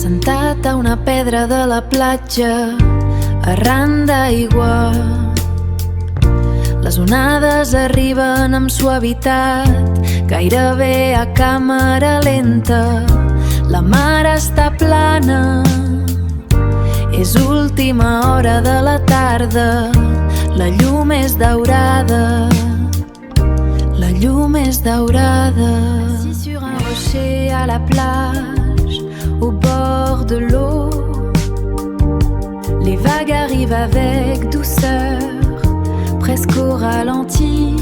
Sentat a una pedra de la platja, arran d'aigua. Les onades arriben amb suavitat, gairebé a càmera lenta. La mar està plana, és última hora de la tarda. La llum és daurada, la llum és daurada. Assis sur un rocher à la plage, au bord de l'eau, les vagues arrivent avec douceur, presque au ralenti.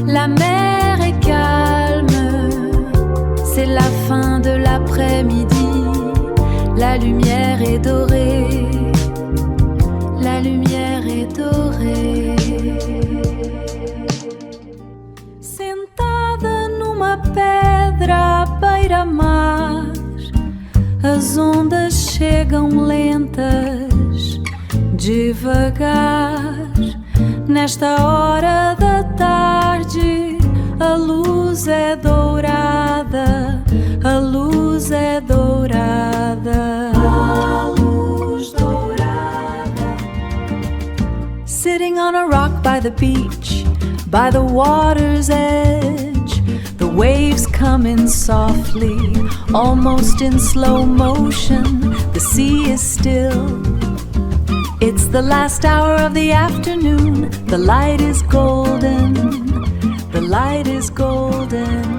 La mer est calme, c'est la fin de l'après-midi. La lumière est dorée, la lumière est dorée. Sentada numa pedra à beira-mar, as ondas chegam lentas, devagar. Nesta hora da tarde, a luz é dourada, a luz é dourada, a luz dourada. Sitting on a rock by the beach, by the water's edge, the waves come in softly, almost in slow motion. The sea is still. It's the last hour of the afternoon. The light is golden. The light is golden.